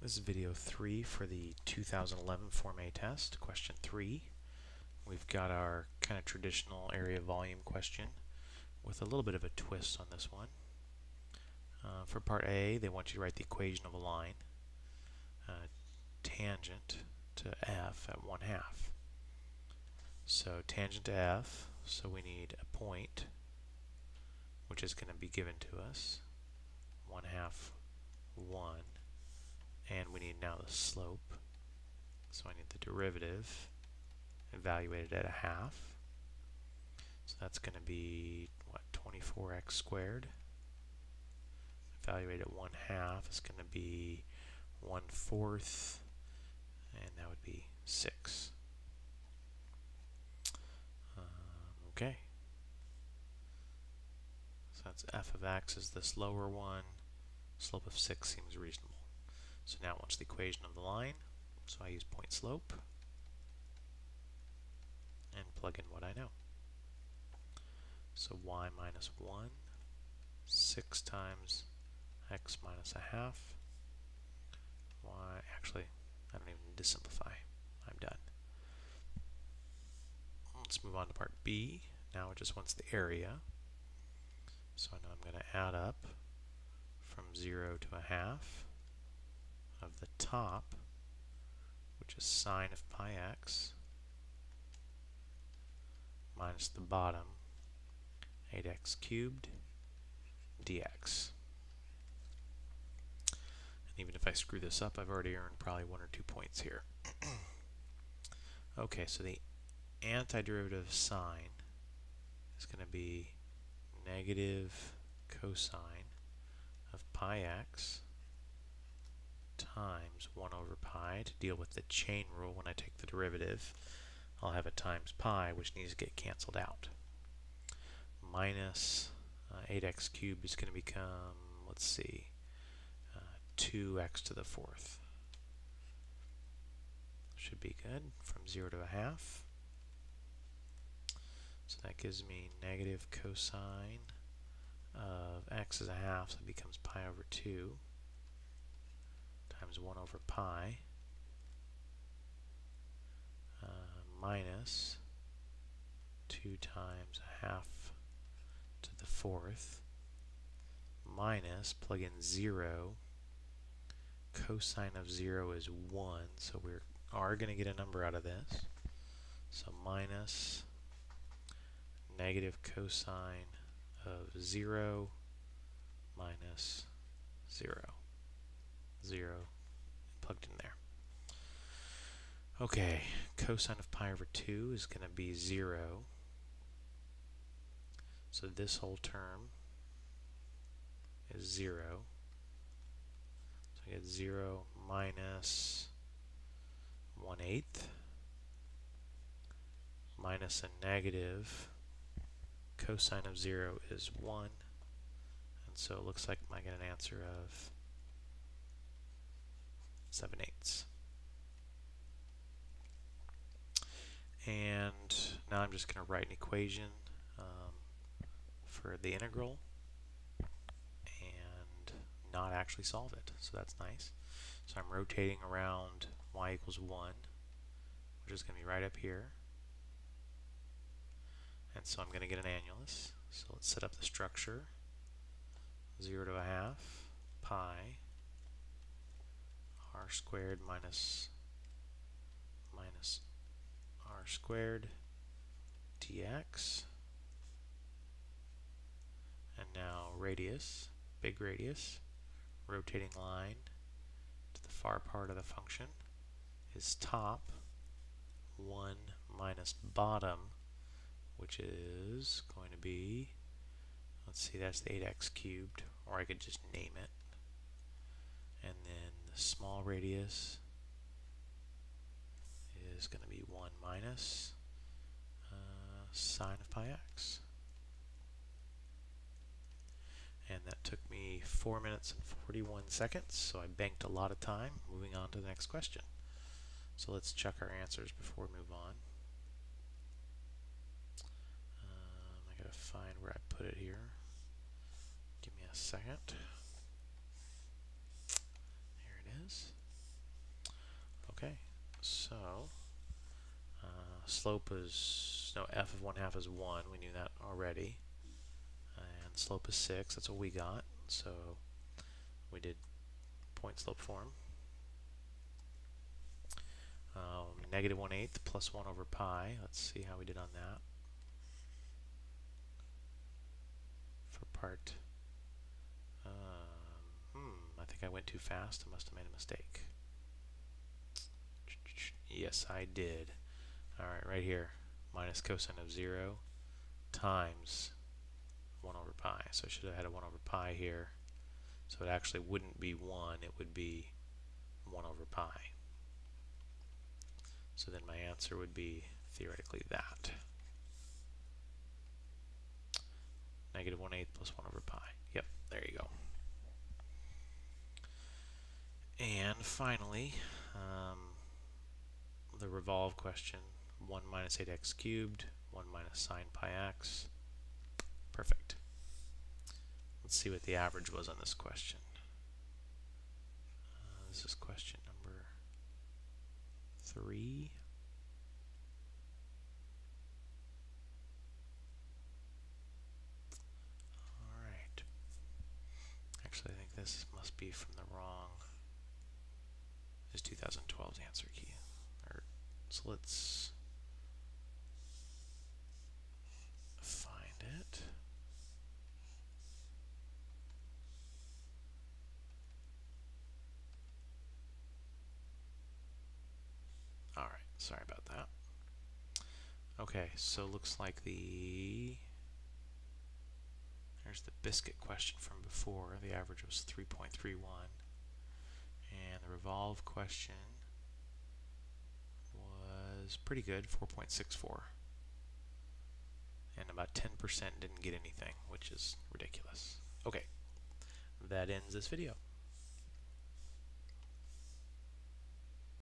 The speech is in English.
This is video 3 for the 2011 Form A test, question 3. We've got our kind of traditional area volume question with a little bit of a twist on this one. For part A, they want you to write the equation of a line, tangent to F at 1/2. So tangent to F, so we need a point, which is going to be given to us, 1/2, 1. And we need now the slope, so I need the derivative evaluated at 1/2. So that's going to be, what, 24x squared. Evaluated at 1/2 is going to be 1/4, and that would be 6. Okay. So that's f of x is this lower one. Slope of 6 seems reasonable. So now what's the equation of the line? So I use point slope and plug in what I know. So y minus 1, 6 times x minus 1/2. Y, actually, I don't even need to simplify. I'm done. Let's move on to part B. Now it just wants the area. So I know I'm going to add up from 0 to 1/2 of the top, which is sine of pi x, minus the bottom, 8x cubed dx. And even if I screw this up, I've already earned probably 1 or 2 points here. Okay, so the antiderivative of sine is going to be negative cosine of pi x times 1/pi. To deal with the chain rule, when I take the derivative, I'll have a times pi, which needs to get canceled out. Minus 8x cubed is going to become, let's see, 2x to the 4th. Should be good, from 0 to 1/2. So that gives me negative cosine of x is 1/2, so it becomes pi over 2 times 1/pi minus 2 times 1/2 to the 4th minus, plug in 0, cosine of 0 is 1, so we are going to get a number out of this. So minus negative cosine of 0 minus 0. 0 plugged in there. Okay, cosine of pi over 2 is going to be 0. So this whole term is 0. So I get 0 minus 1/8 minus a negative. Cosine of 0 is 1. And so it looks like I get an answer of 7/8. And now I'm just going to write an equation for the integral and not actually solve it. So that's nice. So I'm rotating around y equals 1, which is going to be right up here. And so I'm going to get an annulus. So let's set up the structure. 0 to 1/2 pi r squared minus r squared dx. And now radius, big radius, rotating line to the far part of the function is top 1 minus bottom, which is going to be, let's see, that's the 8x cubed, or I could just name it. And then the small radius is going to be 1 minus sine of pi x. And that took me 4 minutes and 41 seconds, so I banked a lot of time. Moving on to the next question. So let's check our answers before we move on. I gotta find where I put it here. Give me a second. Here it is. So slope is, no, f of 1/2 is 1. We knew that already. And slope is 6. That's what we got. So we did point slope form. Negative 1/8 plus 1 over pi. Let's see how we did on that. For part, I think I went too fast. I must have made a mistake. Yes, I did. Alright, right here. Minus cosine of 0 times 1 over pi. So I should have had a 1 over pi here. So it actually wouldn't be 1, it would be 1 over pi. So then my answer would be theoretically that. Negative 1/8 plus 1 over pi. Yep, there you go. And finally, the revolve question. 1 minus 8x cubed, 1 minus sine pi x. Perfect. Let's see what the average was on this question. This is question number 3. Alright. Actually, I think this must be from the wrong. This is 2012's answer key. So let's find it. Alright, sorry about that. Okay, so looks like there's the biscuit question from before. The average was 3.31. And the revolve question was pretty good, 4.64. And about 10% didn't get anything, which is ridiculous. Okay, that ends this video.